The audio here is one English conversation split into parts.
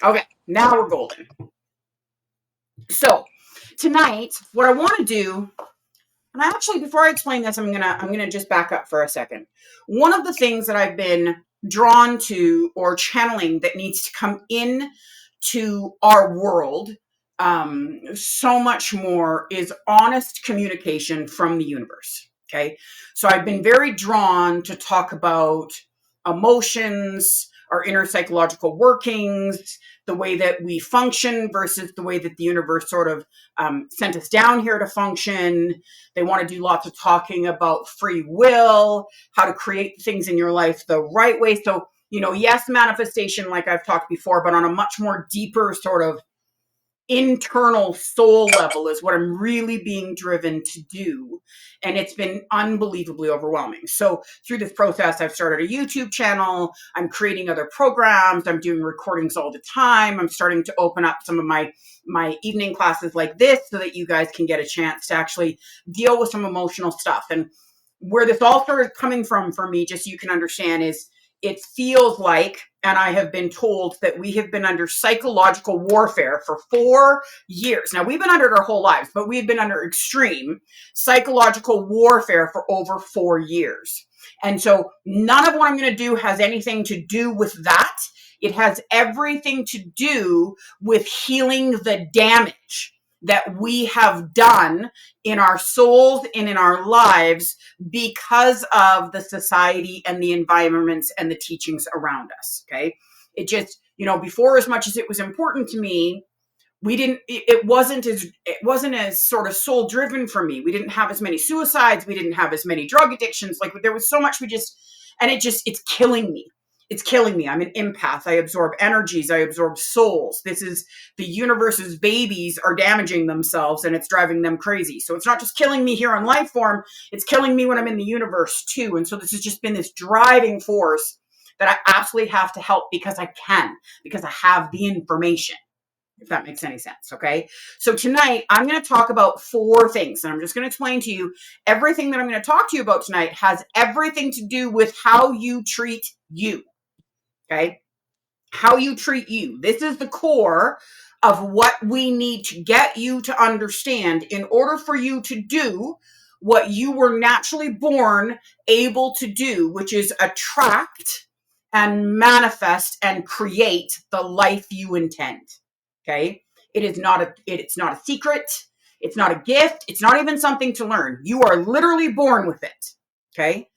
Okay, now we're golden. So tonight, what I want to do, and actually before I explain this, I'm gonna just back up for a second. One of the things that I've been drawn to or channeling that needs to come in to our world so much more is honest communication from the universe. Okay, so I've been very drawn to talk about emotions, our inner psychological workings, the way that we function versus the way that the universe sort of sent us down here to function. They want to do lots of talking about free will, how to create things in your life the right way. So, yes, manifestation, like I've talked before, but on a much more deeper sort of internal soul level is what I'm really being driven to do. And it's been unbelievably overwhelming. So through this process, I've started a YouTube channel. I'm creating other programs. I'm doing recordings all the time. I'm starting to open up some of my evening classes like this so that you guys can get a chance to actually deal with some emotional stuff. And where this all started coming from for me, just so you can understand, is it feels like, and I have been told that we have been under psychological warfare for 4 years. Now, we've been under it our whole lives, but we've been under extreme psychological warfare for over 4 years. And so none of what I'm going to do has anything to do with that. It has everything to do with healing the damage that we have done in our souls and in our lives because of the society and the environments and the teachings around us. Okay. It just, before, as much as it was important to me, it wasn't as sort of soul driven for me. We didn't have as many suicides. We didn't have as many drug addictions. Like, there was so much it's killing me. It's killing me. I'm an empath. I absorb energies. I absorb souls. This is the universe's babies are damaging themselves and it's driving them crazy. So it's not just killing me here on life form. It's killing me when I'm in the universe too. And so this has just been this driving force that I absolutely have to help because I can, because I have the information, if that makes any sense. Okay. So tonight I'm going to talk about 4 things, and I'm just going to explain to you everything that I'm going to talk to you about tonight has everything to do with how you treat you. Okay. How you treat you. This is the core of what we need to get you to understand in order for you to do what you were naturally born able to do, which is attract and manifest and create the life you intend. Okay. It's not a secret. It's not a gift. It's not even something to learn. You are literally born with it. Okay.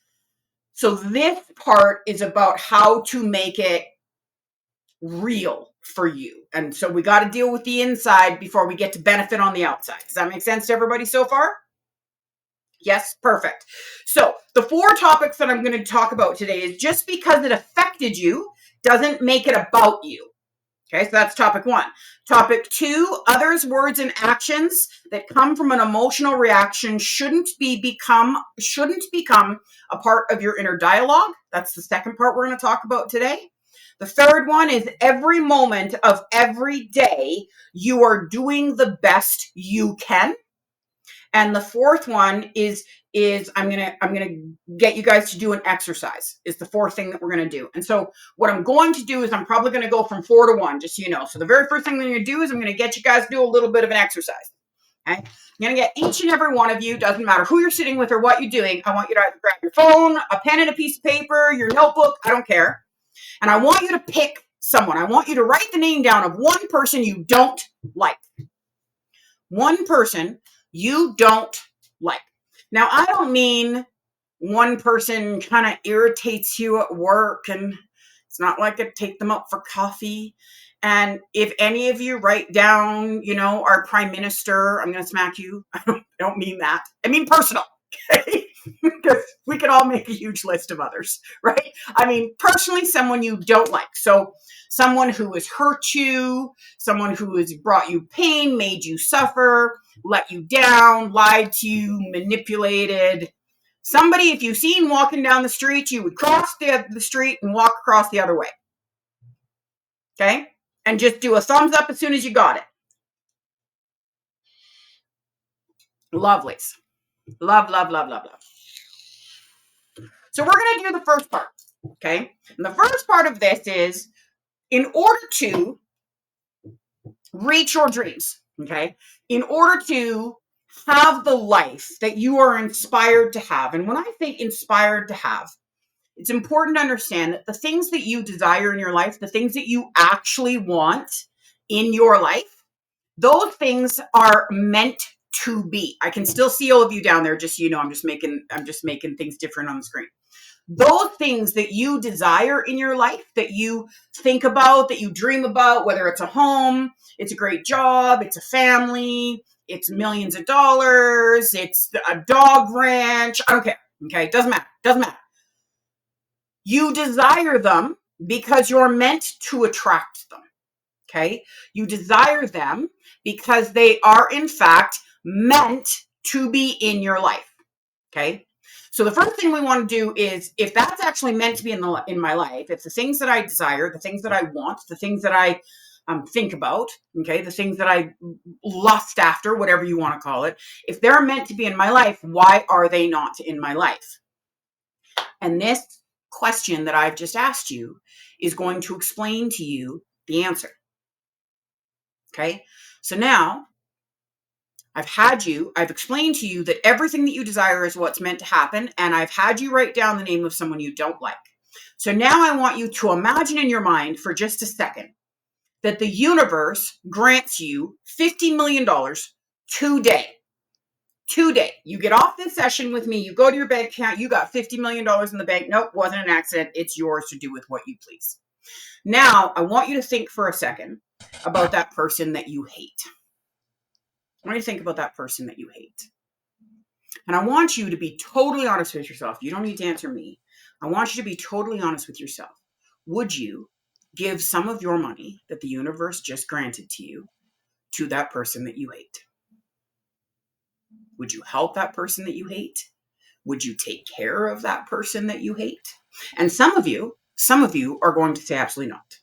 So this part is about how to make it real for you. And so we got to deal with the inside before we get to benefit on the outside. Does that make sense to everybody so far? Yes, perfect. So the 4 topics that I'm going to talk about today is just because it affected you doesn't make it about you. Okay, so that's topic 1. Topic 2, others, words, and actions that come from an emotional reaction shouldn't become a part of your inner dialogue. That's the second part we're going to talk about today. The third one is every moment of every day you are doing the best you can. And the fourth one is I'm gonna get you guys to do an exercise. Is the 4th thing that we're gonna do. And so what I'm going to do is I'm probably gonna go from 4 to 1, just so you know. So the very first thing I'm gonna do is I'm gonna get you guys to do a little bit of an exercise. Okay? I'm gonna get each and every one of you, doesn't matter who you're sitting with or what you're doing. I want you to grab your phone, a pen and a piece of paper, your notebook, I don't care. And I want you to pick someone. I want you to write the name down of one person you don't like. One person you don't like. Now, I don't mean one person kind of irritates you at work and it's not like I take them up for coffee. And if any of you write down, our prime minister, I'm going to smack you. I don't mean that. I mean personal. Okay? Because we could all make a huge list of others, right? I mean, personally, someone you don't like. So someone who has hurt you, someone who has brought you pain, made you suffer, let you down, lied to you, manipulated. Somebody, if you've seen walking down the street, you would cross the street and walk across the other way. Okay? And just do a thumbs up as soon as you got it. Lovelies. Love, love, love, love, love. So we're going to do the first part. Okay? And the first part of this is, in order to reach your dreams, okay? In order to have the life that you are inspired to have. And when I say inspired to have, it's important to understand that the things that you desire in your life, the things that you actually want in your life, those things are meant to be. I can still see all of you down there, just so you know, I'm just making things different on the screen. Those things that you desire in your life, that you think about, that you dream about, whether it's a home, it's a great job, it's a family, it's millions of dollars, it's a dog ranch, I don't care. Okay, doesn't matter. You desire them because you're meant to attract them. Okay, you desire them because they are in fact meant to be in your life. Okay, so the first thing we want to do is, if that's actually meant to be in my life, if the things that I desire, the things that I want, the things that I think about, okay, the things that I lust after, whatever you want to call it, if they're meant to be in my life, why are they not in my life? And this question that I've just asked you is going to explain to you the answer. Okay, so now I've explained to you that everything that you desire is what's meant to happen, and I've had you write down the name of someone you don't like. So now I want you to imagine in your mind for just a second that the universe grants you $50 million today. Today, you get off this session with me, you go to your bank account, you got $50 million in the bank. Nope, wasn't an accident. It's yours to do with what you please. Now, I want you to think for a second about that person that you hate. I want you to think about that person that you hate. And I want you to be totally honest with yourself. You don't need to answer me. I want you to be totally honest with yourself. Would you give some of your money that the universe just granted to you to that person that you hate? Would you help that person that you hate? Would you take care of that person that you hate? And some of you are going to say absolutely not.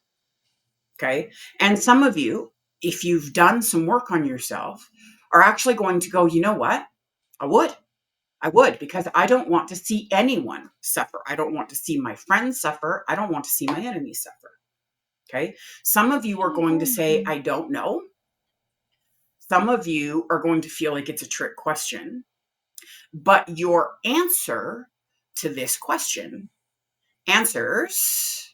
Okay? And some of you, if you've done some work on yourself, are actually going to go, you know what? I would, because I don't want to see anyone suffer. I don't want to see my friends suffer. I don't want to see my enemies suffer. Okay? Some of you are going to say, I don't know. Some of you are going to feel like it's a trick question. But your answer to this question answers.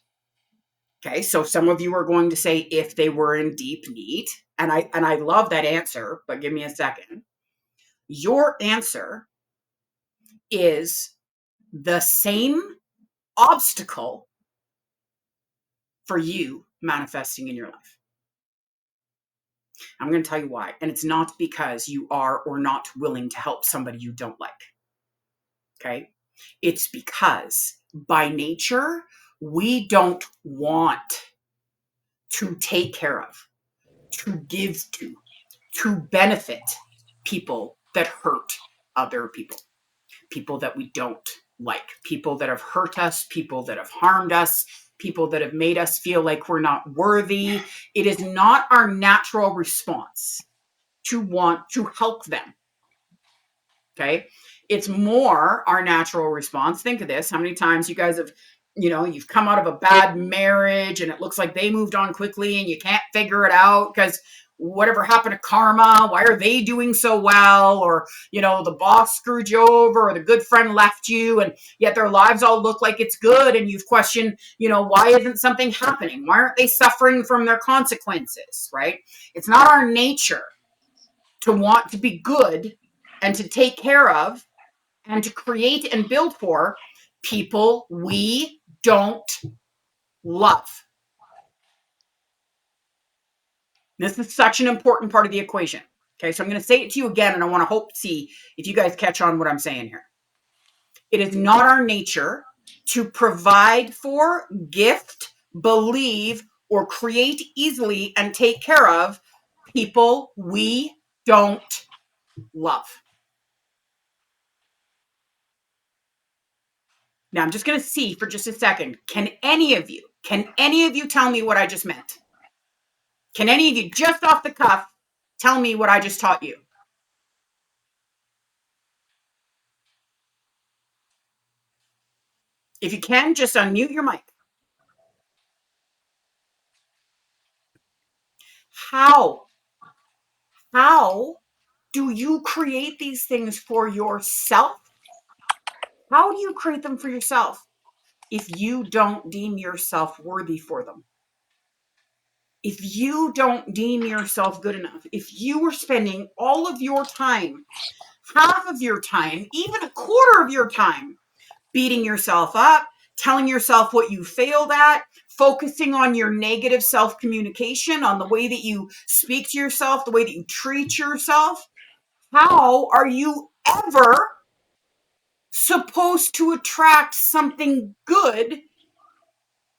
Okay, so some of you are going to say if they were in deep need, and I love that answer, but give me a second. Your answer is the same obstacle for you manifesting in your life. I'm going to tell you why, and it's not because you are or not willing to help somebody you don't like. Okay? It's because by nature, we don't want to take care of, to give to benefit people that hurt other people, people that we don't like, people that have hurt us, people that have harmed us, people that have made us feel like we're not worthy. It is not our natural response to want to help them. Okay? It's more our natural response. Think of this. How many times you guys have, you've come out of a bad marriage and it looks like they moved on quickly and you can't figure it out because whatever happened to karma, why are they doing so well? Or, the boss screwed you over or the good friend left you and yet their lives all look like it's good. And you've questioned, why isn't something happening? Why aren't they suffering from their consequences, right? It's not our nature to want to be good and to take care of and to create and build for people we don't love. This is such an important part of the equation. Okay, so I'm going to say it to you again, and I want to see if you guys catch on what I'm saying here. It is not our nature to provide for, gift, believe, or create easily and take care of people we don't love. Now, I'm just going to see for just a second. Can any of you tell me what I just meant? Can any of you, just off the cuff, tell me what I just taught you? If you can, just unmute your mic. How How do you create these things for yourself? How do you create them for yourself if you don't deem yourself worthy for them? If you don't deem yourself good enough, if you are spending all of your time, half of your time, even a quarter of your time, beating yourself up, telling yourself what you failed at, focusing on your negative self communication, on the way that you speak to yourself, the way that you treat yourself, how are you ever supposed to attract something good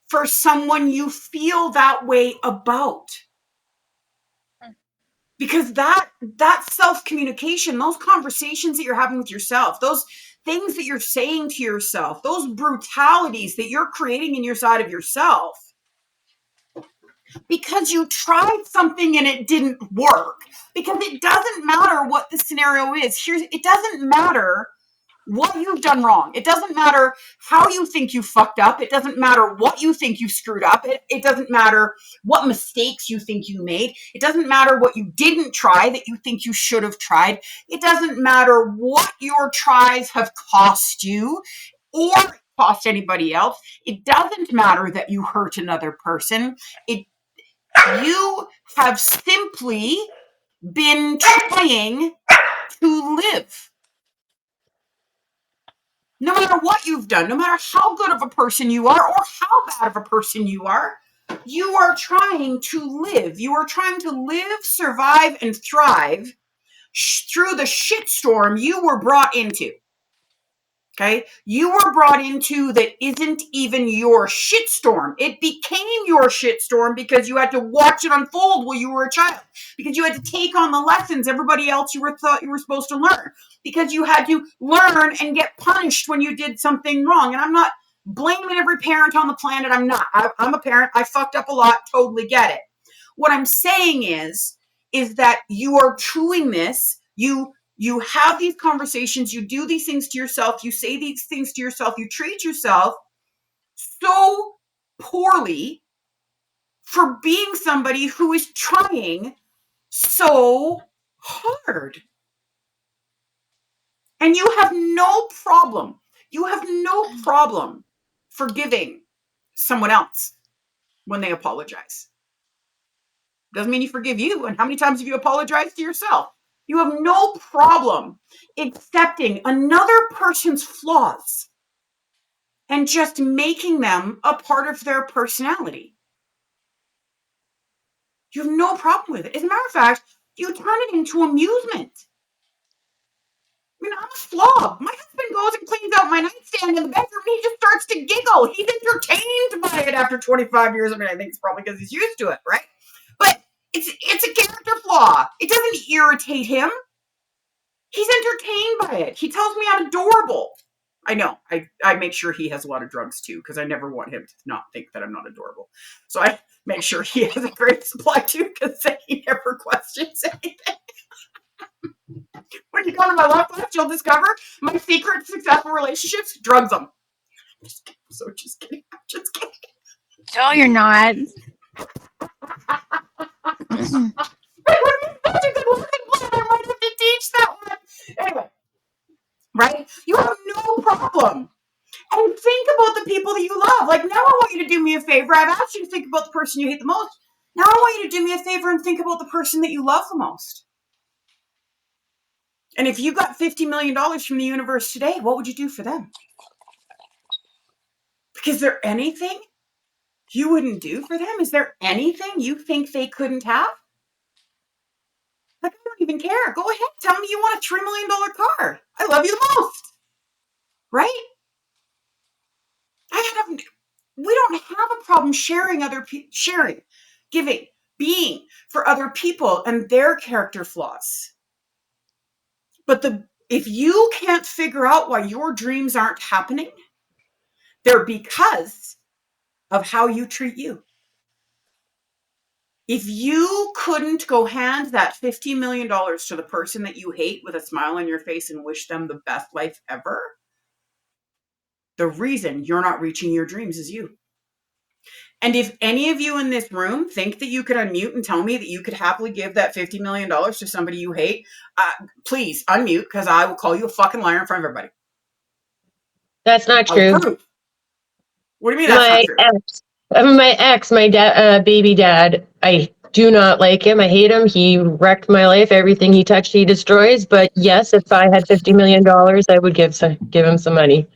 for someone you feel that way about? Because that self communication, those conversations that you're having with yourself, those things that you're saying to yourself, those brutalities that you're creating in your side of yourself, because you tried something and it didn't work, because it doesn't matter what the scenario is. It doesn't matter what you've done wrong. It doesn't matter how you think you fucked up. It doesn't matter what you think you screwed up. It doesn't matter what mistakes you think you made. It doesn't matter what you didn't try that you think you should have tried. It doesn't matter what your tries have cost you or cost anybody else. It doesn't matter that you hurt another person. You have simply been trying to live. No matter what you've done, no matter how good of a person you are or how bad of a person you are trying to live. You are trying to live, survive, and thrive through the shitstorm you were brought into. Okay? You were brought into that isn't even your shitstorm. It became your shitstorm because you had to watch it unfold while you were a child. Because you had to take on the lessons everybody else thought you were supposed to learn. Because you had to learn and get punished when you did something wrong. And I'm not blaming every parent on the planet. I'm not. I'm a parent. I fucked up a lot. Totally get it. What I'm saying is that you are doing this. You have these conversations, you do these things to yourself, you say these things to yourself, you treat yourself so poorly for being somebody who is trying so hard. And you have no problem forgiving someone else when they apologize. Doesn't mean you forgive you. And how many times have you apologized to yourself? You have no problem accepting another person's flaws and just making them a part of their personality. You have no problem with it. As a matter of fact, you turn it into amusement. I mean, I'm a slob. My husband goes and cleans out my nightstand in the bedroom and he just starts to giggle. He's entertained by it after 25 years. I mean, I think it's probably because he's used to it, right? But it's a character flaw. It doesn't irritate him. He's entertained by it. He tells me I'm adorable. I know. I make sure he has a lot of drugs too, because I never want him to not think that I'm not adorable. So I make sure he has a great supply too, because he never questions anything. When you go to my love life, you'll discover my secret successful relationships, drugs them. Just kidding. No, you're not. Such a good lesson plan. I might have to teach that one. Anyway, right? You have no problem. And think about the people that you love. Like, now I want you to do me a favor. I've asked you to think about the person you hate the most. Now I want you to do me a favor and think about the person that you love the most. And if you got $50 million from the universe today, what would you do for them? Because is there anything you wouldn't do for them? Is there anything you think they couldn't have? Like, I don't even care. Go ahead. Tell me you want a $3 million car. I love you the most. Right? We don't have a problem sharing giving, being for other people and their character flaws. But if you can't figure out why your dreams aren't happening, they're because of how you treat you. If you couldn't go hand that $50 million to the person that you hate with a smile on your face and wish them the best life ever, the reason you're not reaching your dreams is you. And if any of you in this room think that you could unmute and tell me that you could happily give that $50 million to somebody you hate, please unmute, because I will call you a fucking liar in front of everybody. That's not I will true. prove. What do you mean that's not true? My baby dad, I do not like him. I hate him. He wrecked my life. Everything he touched, he destroys. But yes, if I had $50 million, I would give him some money.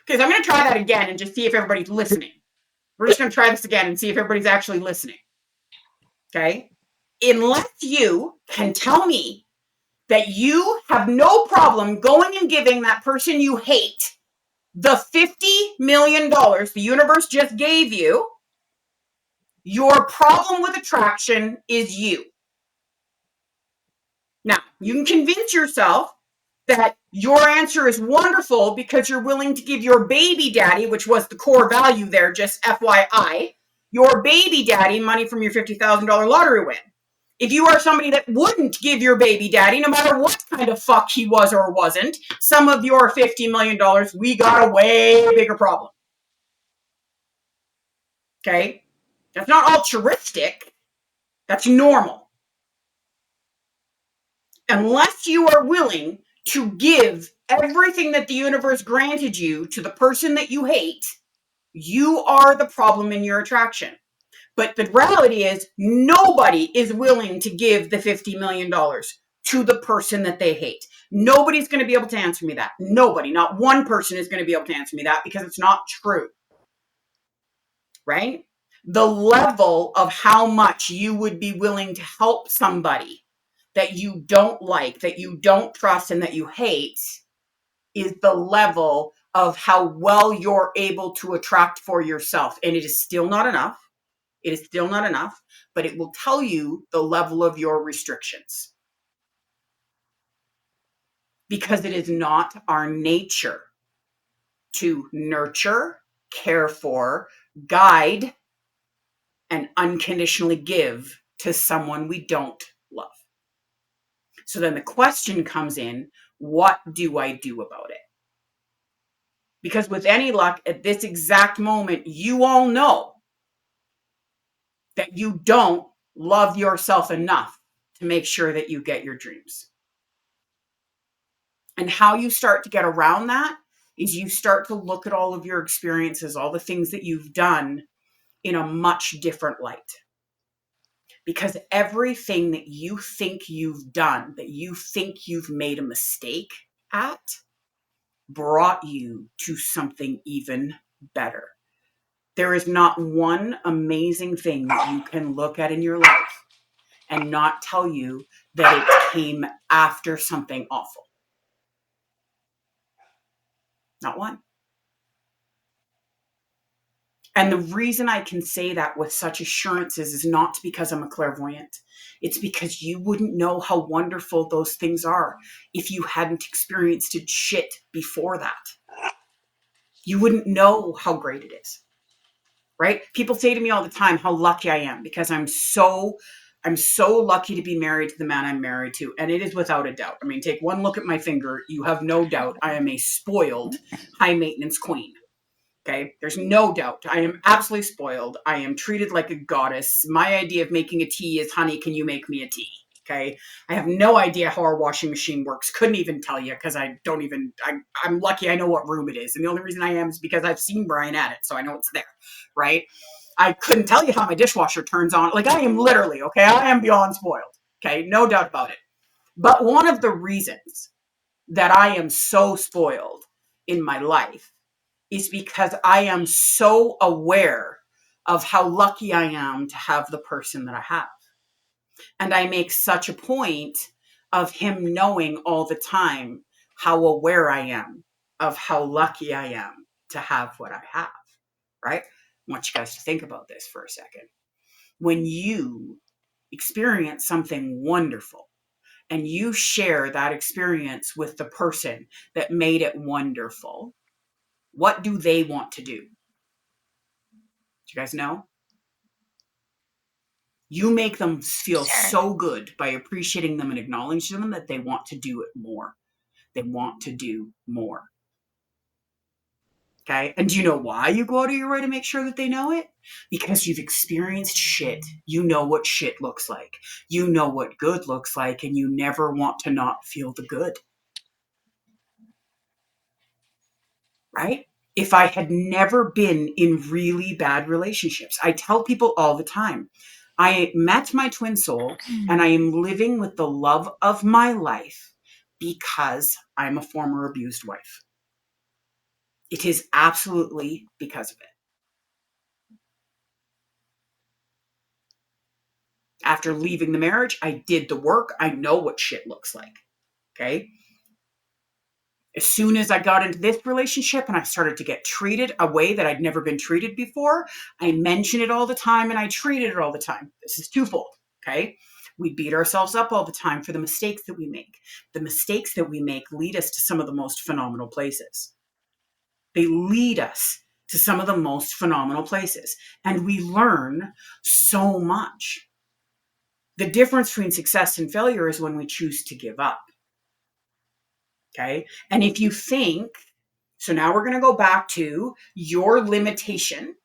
Okay, so I'm going to try that again and just see if everybody's listening. We're just going to try this again and see if everybody's actually listening. Okay? Unless you can tell me that you have no problem going and giving that person you hate the $50 million the universe just gave you, your problem with attraction is you. Now, you can convince yourself that your answer is wonderful because you're willing to give your baby daddy, which was the core value there, just FYI, your baby daddy money from your $50,000 lottery win. If you are somebody that wouldn't give your baby daddy, no matter what kind of fuck he was or wasn't, some of your $50 million, we got a way bigger problem. Okay? That's not altruistic. That's normal. Unless you are willing to give everything that the universe granted you to the person that you hate, you are the problem in your attraction. But the reality is, nobody is willing to give the $50 million to the person that they hate. Nobody's going to be able to answer me that. Nobody, not one person is going to be able to answer me that because it's not true. Right? The level of how much you would be willing to help somebody that you don't like, that you don't trust, and that you hate is the level of how well you're able to attract for yourself. And it is still not enough. It is still not enough, but it will tell you the level of your restrictions. Because it is not our nature to nurture, care for, guide, and unconditionally give to someone we don't love. So then the question comes in, what do I do about it? Because with any luck, at this exact moment, you all know that you don't love yourself enough to make sure that you get your dreams. And how you start to get around that is you start to look at all of your experiences, all the things that you've done in a much different light. Because everything that you think you've done, that you think you've made a mistake at, brought you to something even better. There is not one amazing thing that you can look at in your life and not tell you that it came after something awful. Not one. And the reason I can say that with such assurances is not because I'm a clairvoyant. It's because you wouldn't know how wonderful those things are if you hadn't experienced shit before that. You wouldn't know how great it is. Right? People say to me all the time how lucky I am because I'm so lucky to be married to the man I'm married to. And it is without a doubt. I mean, take one look at my finger. You have no doubt I am a spoiled, high maintenance queen. Okay. There's no doubt. I am absolutely spoiled. I am treated like a goddess. My idea of making a tea is, honey, can you make me a tea? Okay. I have no idea how our washing machine works. Couldn't even tell you because I'm lucky I know what room it is. And the only reason I am is because I've seen Brian at it. So I know it's there. Right. I couldn't tell you how my dishwasher turns on. Like I am literally, okay. I am beyond spoiled. Okay. No doubt about it. But one of the reasons that I am so spoiled in my life is because I am so aware of how lucky I am to have the person that I have. And I make such a point of him knowing all the time how aware I am of how lucky I am to have what I have, right? I want you guys to think about this for a second. When you experience something wonderful and you share that experience with the person that made it wonderful, what do they want to do? Do you guys know? You make them feel so good by appreciating them and acknowledging them that they want to do it more. They want to do more. Okay. And do you know why you go out of your way to make sure that they know it? Because you've experienced shit. You know what shit looks like. You know what good looks like, and you never want to not feel the good. Right? If I had never been in really bad relationships, I tell people all the time, I met my twin soul and I am living with the love of my life because I'm a former abused wife. It is absolutely because of it. After leaving the marriage, I did the work. I know what shit looks like. Okay. As soon as I got into this relationship and I started to get treated a way that I'd never been treated before, I mention it all the time and I treated it all the time. This is twofold. Okay. We beat ourselves up all the time for the mistakes that we make. The mistakes that we make lead us to some of the most phenomenal places. They lead us to some of the most phenomenal places. And we learn so much. The difference between success and failure is when we choose to give up. Okay. And if you think, so now we're going to go back to your limitation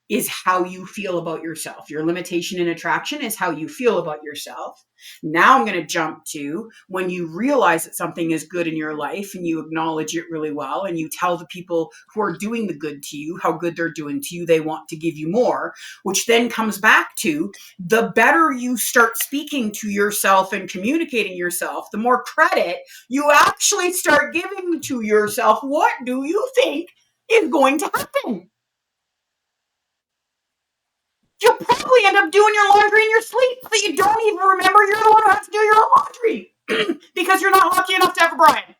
is how you feel about yourself. Your limitation in attraction is how you feel about yourself. Now I'm going to jump to when you realize that something is good in your life and you acknowledge it really well and you tell the people who are doing the good to you how good they're doing to you, they want to give you more, which then comes back to the better you start speaking to yourself and communicating yourself, the more credit you actually start giving to yourself. What do you think is going to happen? You'll probably end up doing your laundry in your sleep, but you don't even remember you're the one who has to do your own laundry because you're not lucky enough to have a Brian.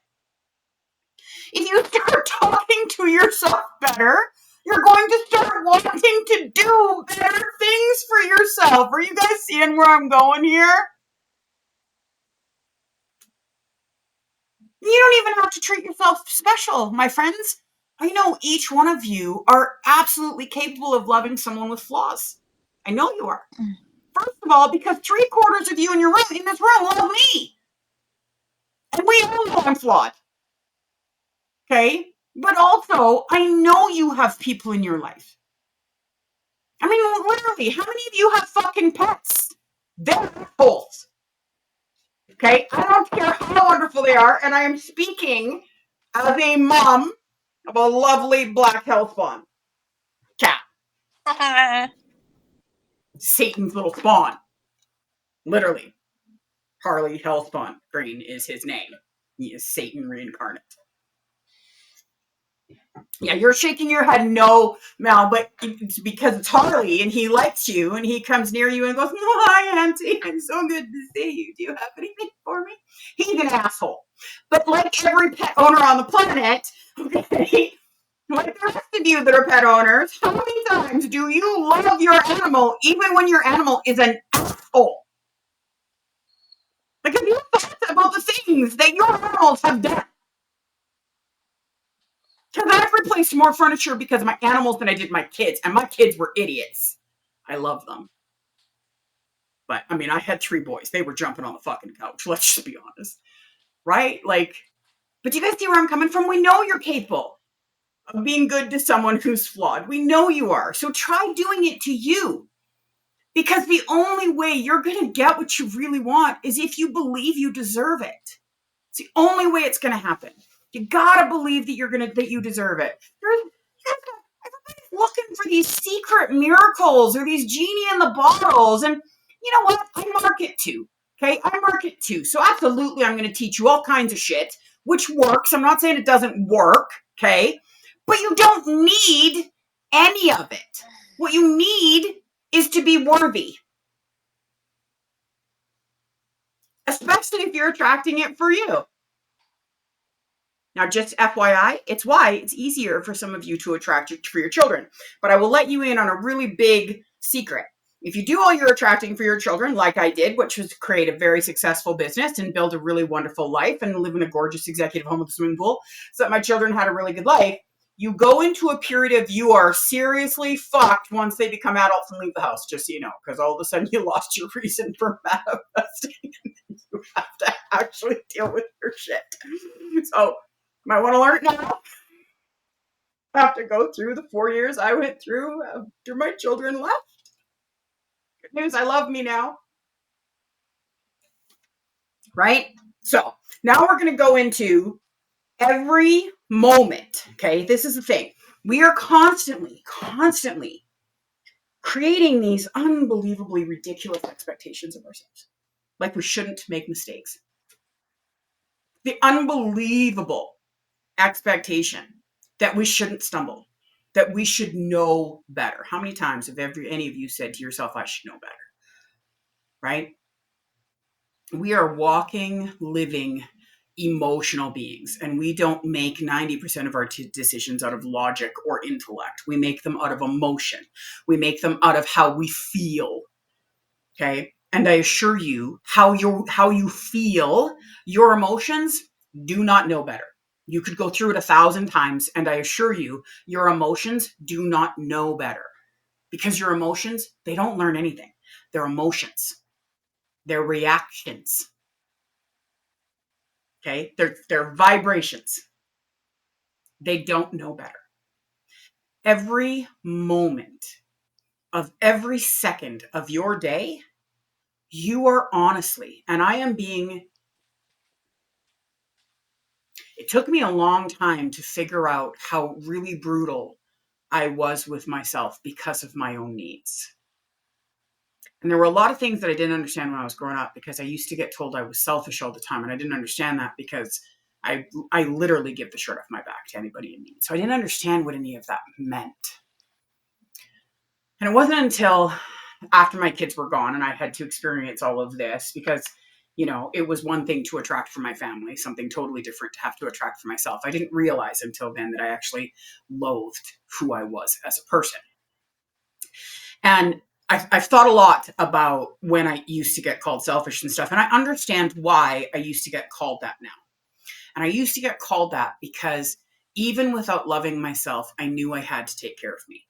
If you start talking to yourself better, you're going to start wanting to do better things for yourself. Are you guys seeing where I'm going here? You don't even have to treat yourself special, my friends. I know each one of you are absolutely capable of loving someone with flaws. I know you are. First of all, because 3/4 of you in this room love me. And we all know I'm flawed. Okay? But also, I know you have people in your life. I mean, literally, how many of you have fucking pets? They're assholes. Okay? I don't care how wonderful they are, and I am speaking as a mom of a lovely black hellspawn cat. Satan's little spawn. Literally. Harley Hellspawn Green is his name. He is Satan reincarnate. Yeah, you're shaking your head no, Mel, but it's because it's Harley and he likes you and he comes near you and goes, "Hi, Auntie, it's so good to see you. Do you have anything for me?" He's an asshole. But like every pet owner on the planet, okay, like the rest of you that are pet owners, how many times do you love your animal even when your animal is an asshole? Like, have you thought about the things that your animals have done? Because I've replaced more furniture because of my animals than I did my kids, and my kids were idiots. I love them. But, I mean, I had 3 boys. They were jumping on the fucking couch. Let's just be honest. Right? Like, but do you guys see where I'm coming from? We know you're capable of being good to someone who's flawed. We know you are. So try doing it to you. Because the only way you're going to get what you really want is if you believe you deserve it. It's the only way it's going to happen. You gotta believe that you deserve it. Everybody's looking for these secret miracles or these genie in the bottles, and you know what? I market too. Okay, I market too. So absolutely, I'm going to teach you all kinds of shit, which works. I'm not saying it doesn't work. Okay, but you don't need any of it. What you need is to be worthy, especially if you're attracting it for you. Now, just FYI, it's why it's easier for some of you to attract it for your children. But I will let you in on a really big secret. If you do all your attracting for your children, like I did, which was create a very successful business and build a really wonderful life and live in a gorgeous executive home with a swimming pool so that my children had a really good life, you go into a period of you are seriously fucked once they become adults and leave the house, just so you know, because all of a sudden you lost your reason for manifesting. You have to actually deal with your shit. So, might want to learn now. have to go through the 4 years I went through after my children left. Good news, I love me now. Right? So now we're going to go into every moment. Okay, this is the thing. We are constantly creating these unbelievably ridiculous expectations of ourselves. Like we shouldn't make mistakes. The unbelievable expectation that we shouldn't stumble, that we should know better. How many times have any of you said to yourself, I should know better? Right? We are walking, living, emotional beings, and we don't make 90% of our decisions out of logic or intellect. We make them out of emotion. We make them out of how we feel. Okay? And I assure you, how you feel, your emotions do not know better. You could go through it 1,000 times, and I assure you, your emotions do not know better. Because your emotions, they don't learn anything. They're emotions. They're reactions. Okay? They're vibrations. They don't know better. Every moment of every second of your day, you are honestly, and I am being, it took me a long time to figure out how really brutal I was with myself because of my own needs. And there were a lot of things that I didn't understand when I was growing up because I used to get told I was selfish all the time. And I didn't understand that because I literally give the shirt off my back to anybody in need. So I didn't understand what any of that meant. And it wasn't until after my kids were gone and I had to experience all of this because, you know, it was one thing to attract from my family, something totally different to have to attract for myself. I didn't realize until then that I actually loathed who I was as a person. And I've thought a lot about when I used to get called selfish and stuff, and I understand why I used to get called that now. And I used to get called that because even without loving myself, I knew I had to take care of me.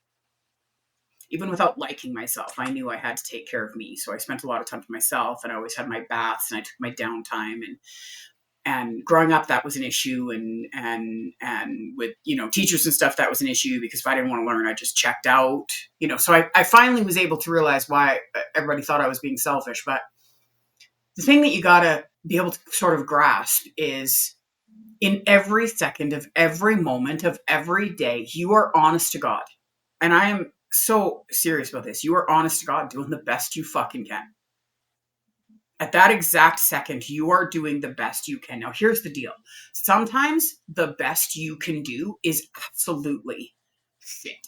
Even without liking myself, I knew I had to take care of me. So I spent a lot of time with myself, and I always had my baths, and I took my downtime, and growing up that was an issue, and with, you know, teachers and stuff, that was an issue because if I didn't want to learn, I just checked out, you know. So I finally was able to realize why everybody thought I was being selfish. But the thing that you got to be able to sort of grasp is in every second of every moment of every day, you are honest to God. And I am so serious about this. You are honest to God, doing the best you fucking can. At that exact second, you are doing the best you can. Now, here's the deal. Sometimes the best you can do is absolutely shit.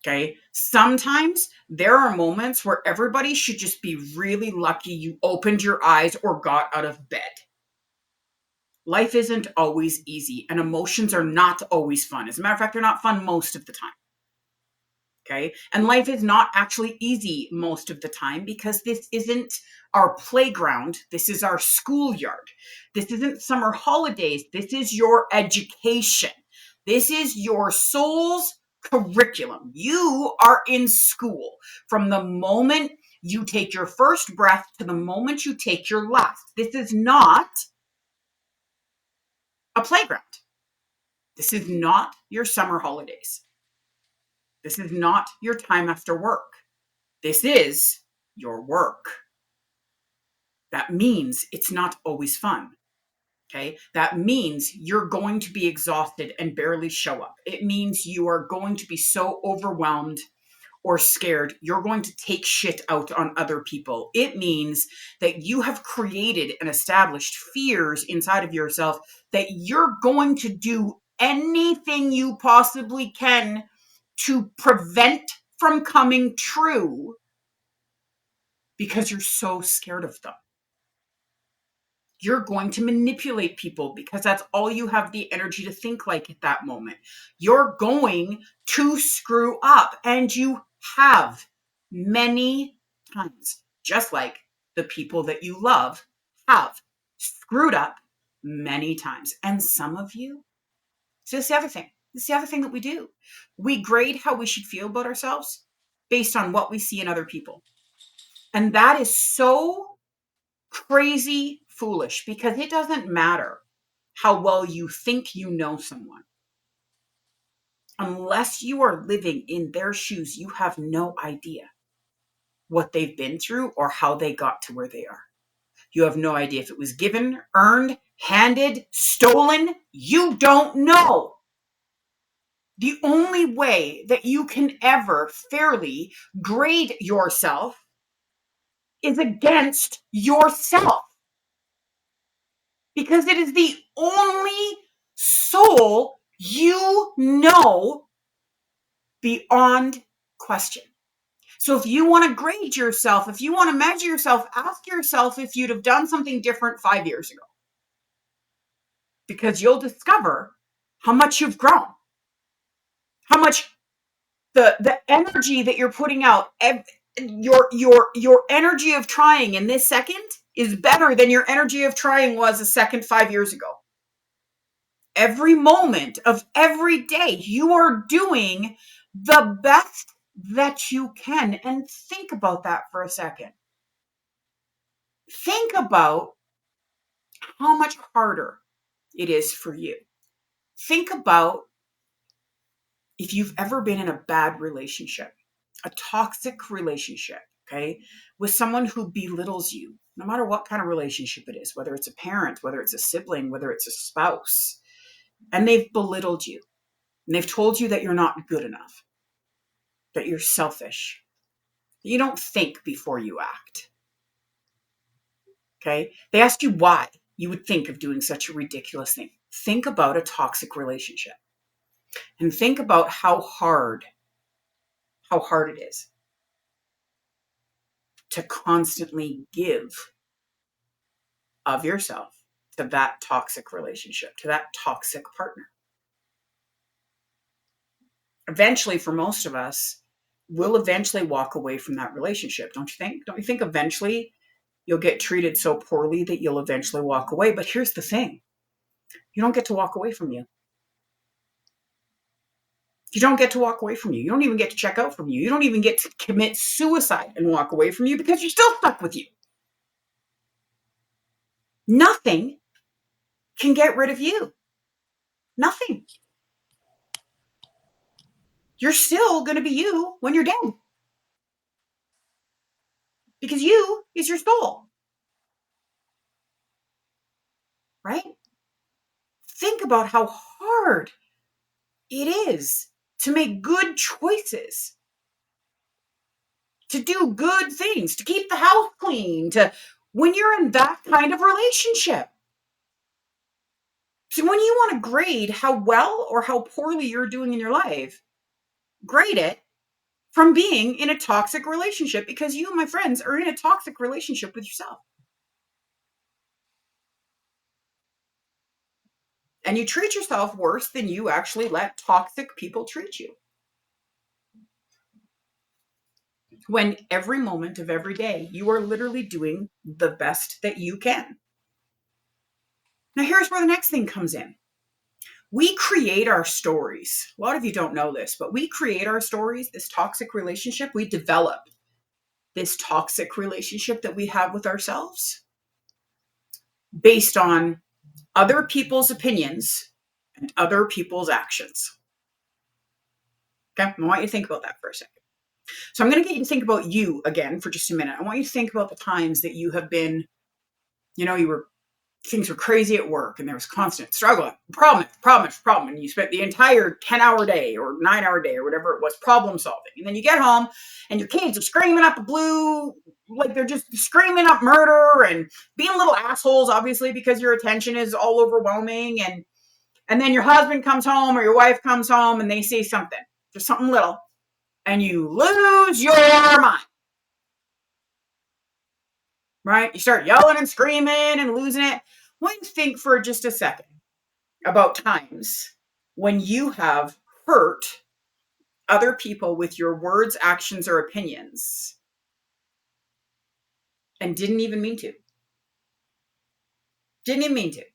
Okay? Sometimes there are moments where everybody should just be really lucky you opened your eyes or got out of bed. Life isn't always easy, and emotions are not always fun. As a matter of fact, they're not fun most of the time. Okay. And life is not actually easy most of the time because this isn't our playground. This is our schoolyard. This isn't summer holidays. This is your education. This is your soul's curriculum. You are in school from the moment you take your first breath to the moment you take your last. This is not a playground. This is not your summer holidays. This is not your time after work. This is your work. That means it's not always fun. Okay. That means you're going to be exhausted and barely show up. It means you are going to be so overwhelmed or scared, you're going to take shit out on other people. It means that you have created and established fears inside of yourself that you're going to do anything you possibly can to prevent from coming true because you're so scared of them. You're going to manipulate people because that's all you have the energy to think like at that moment. You're going to screw up, and you have many times, just like the people that you love have screwed up many times. And some of you, so this is the other thing. This is the other thing that we do. We grade how we should feel about ourselves based on what we see in other people. And that is so crazy foolish because it doesn't matter how well you think you know someone. unless you are living in their shoes, you have no idea what they've been through or how they got to where they are. You have no idea if it was given, earned, handed, stolen. You don't know. The only way that you can ever fairly grade yourself is against yourself, because it is the only soul you know beyond question. So if you want to grade yourself, if you want to measure yourself, ask yourself if you'd have done something different 5 years ago, because you'll discover how much you've grown, how much the energy that you're putting out, your energy of trying in this second is better than your energy of trying was a second 5 years ago. Every moment of every day, you are doing the best that you can. And think about that for a second. Think about how much harder it is for you. Think about if you've ever been in a bad relationship, a toxic relationship, okay, with someone who belittles you, no matter what kind of relationship it is, whether it's a parent, whether it's a sibling, whether it's a spouse, and they've belittled you, and they've told you that you're not good enough, that you're selfish, that you don't think before you act, okay? They ask you why you would think of doing such a ridiculous thing. Think about a toxic relationship and think about how hard it is to constantly give of yourself to that toxic relationship, to that toxic partner. Eventually, for most of us, we'll eventually walk away from that relationship. Don't you think? Don't you think eventually you'll get treated so poorly that you'll eventually walk away? But here's the thing. You don't get to walk away from you. You don't get to walk away from you. You don't even get to check out from you. You don't even get to commit suicide and walk away from you because you're still stuck with you. Nothing can get rid of you. Nothing. You're still going to be you when you're dead. Because you is your soul. Right? Think about how hard it is to make good choices, to do good things, to keep the house clean, to when you're in that kind of relationship. So when you want to grade how well or how poorly you're doing in your life, grade it from being in a toxic relationship, because you, my friends, are in a toxic relationship with yourself. And you treat yourself worse than you actually let toxic people treat you. When every moment of every day, you are literally doing the best that you can. Now, here's where the next thing comes in. We create our stories. A lot of you don't know this, but we create our stories, this toxic relationship. We develop this toxic relationship that we have with ourselves based on other people's opinions and other people's actions. Okay, I want you to think about that for a second. So I'm going to get you to think about you again for just a minute. I want you to think about the times that you have been, things were crazy at work and there was constant struggle, problem, and you spent the entire 10-hour day or 9-hour day or whatever it was problem solving. And then you get home and your kids are screaming up like they're just screaming up murder and being little assholes, obviously, because your attention is all overwhelming. And then your husband comes home or your wife comes home and they say something, just something little, and you lose your mind. Right? You start yelling and screaming and losing it. I want you to think for just a second about times when you have hurt other people with your words, actions, or opinions and didn't even mean to. Didn't even mean to. It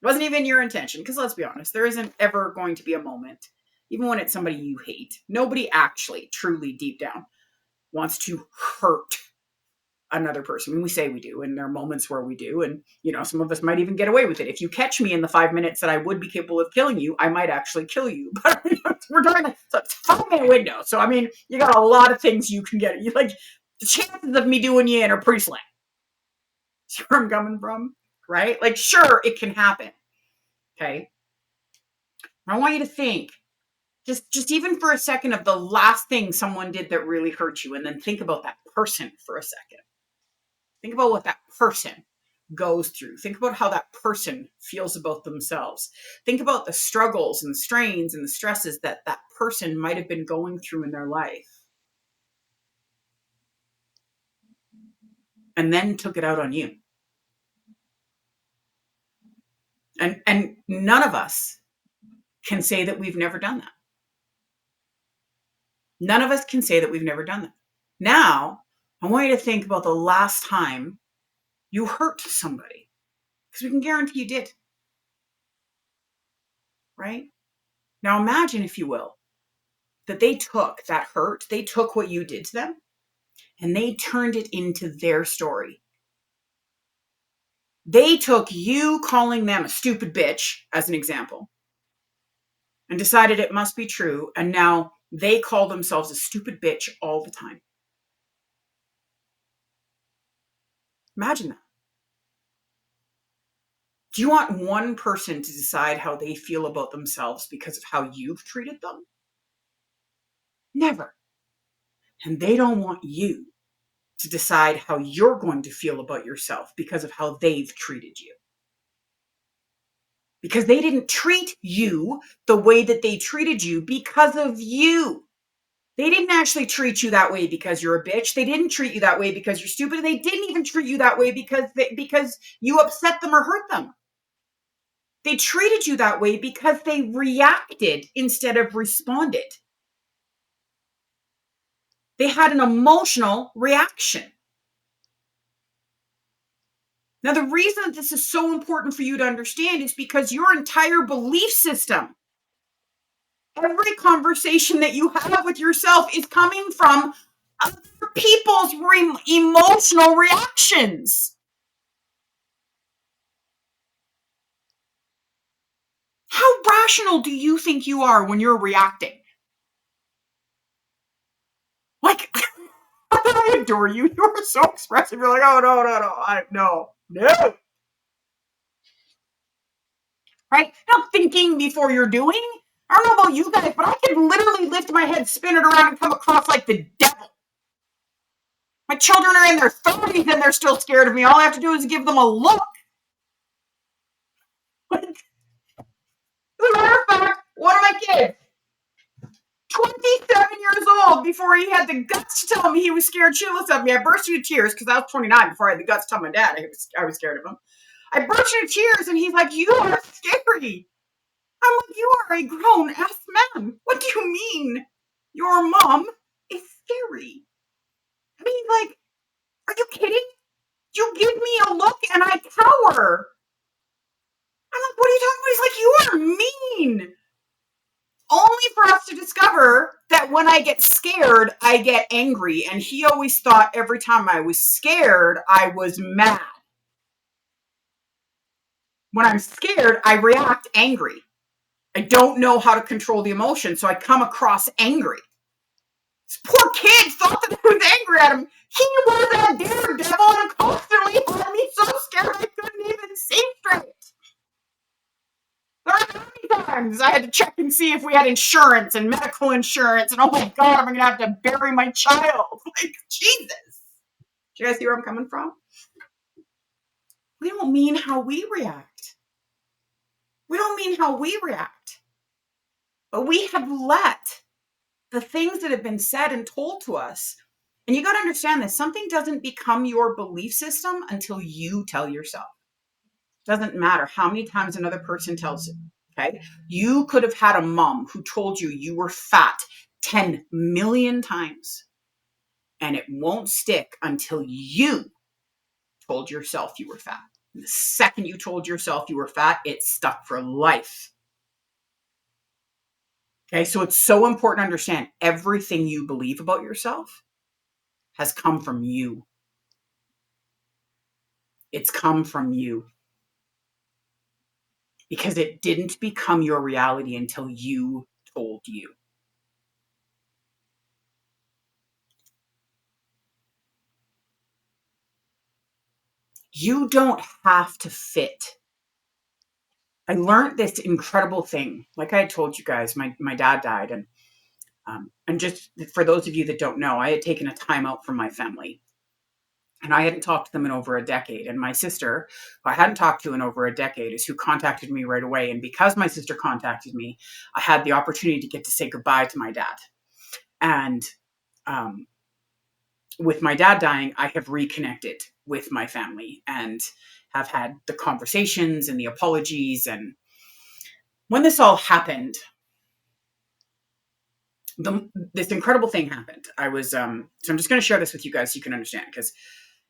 wasn't even your intention, because let's be honest, there isn't ever going to be a moment, even when it's somebody you hate. Nobody actually, truly, deep down, wants to hurt another person. I mean, we say we do, and there are moments where we do. And, some of us might even get away with it. If you catch me in the 5 minutes that I would be capable of killing you, I might actually kill you. But we're talking, so it's a 5-minute window. So, I mean, you got a lot of things you can get. The chances of me doing you in are pretty slim. See where I'm coming from? Right? Sure, it can happen. Okay. I want you to think, just even for a second, of the last thing someone did that really hurt you, and then think about that person for a second. Think about what that person goes through. Think about how that person feels about themselves. Think about the struggles and the strains and the stresses that that person might have been going through in their life. And then took it out on you. And none of us can say that we've never done that. None of us can say that we've never done that. Now, I want you to think about the last time you hurt somebody, because we can guarantee you did. Right? Now imagine, if you will, that they took that hurt, they took what you did to them, and they turned it into their story. They took you calling them a stupid bitch, as an example, and decided it must be true, and now they call themselves a stupid bitch all the time. Imagine that. Do you want one person to decide how they feel about themselves because of how you've treated them? Never. And they don't want you to decide how you're going to feel about yourself because of how they've treated you. Because they didn't treat you the way that they treated you because of you. They didn't actually treat you that way because you're a bitch. They didn't treat you that way because you're stupid. They didn't even treat you that way because you upset them or hurt them. They treated you that way because they reacted instead of responded. They had an emotional reaction. Now, the reason that this is so important for you to understand is because your entire belief system, every conversation that you have with yourself, is coming from other people's emotional reactions. How rational do you think you are when you're reacting? I adore you. You're so expressive. You're like, oh, no. Right? Not thinking before you're doing. I don't know about you guys, but I can literally lift my head, spin it around, and come across like the devil. My children are in their 30s and they're still scared of me. All I have to do is give them a look. As a matter of fact, one of my kids, 27 years old, before he had the guts to tell me he was scared shitless of me, I burst into tears because I was 29 before I had the guts to tell my dad I was scared of him. I burst into tears and he's like, "You are scary." I'm like, "You are a grown-ass man. What do you mean your mom is scary?" I mean, like, are you kidding? You give me a look and I cower. I'm like, "What are you talking about?" He's like, "You are mean." Only for us to discover that when I get scared, I get angry. And he always thought every time I was scared, I was mad. When I'm scared, I react angry. I don't know how to control the emotion, so I come across angry. This poor kid thought that I was angry at him. He was a daredevil and constantly had me so scared I couldn't even see straight. There are many times I had to check and see if we had insurance and medical insurance, and oh my God, am I going to have to bury my child? Like, Jesus. Do you guys see where I'm coming from? We don't mean how we react. We don't mean how we react. But we have let the things that have been said and told to us, and you got to understand this, something doesn't become your belief system until you tell yourself. Doesn't matter how many times another person tells you. Okay. You could have had a mom who told you you were fat 10 million times, and it won't stick until you told yourself you were fat. And the second you told yourself you were fat, it stuck for life. Okay. So it's so important to understand everything you believe about yourself has come from you. It's come from you. Because it didn't become your reality until you told you. You don't have to fit. I learned this incredible thing. Like I told you guys, my dad died. And just for those of you that don't know, I had taken a time out from my family. And I hadn't talked to them in over a decade. And my sister, who I hadn't talked to in over a decade, is who contacted me right away. And because my sister contacted me, I had the opportunity to get to say goodbye to my dad. And with my dad dying, I have reconnected with my family and have had the conversations and the apologies. And when this all happened, this incredible thing happened. I was, so I'm just going to share this with you guys so you can understand, because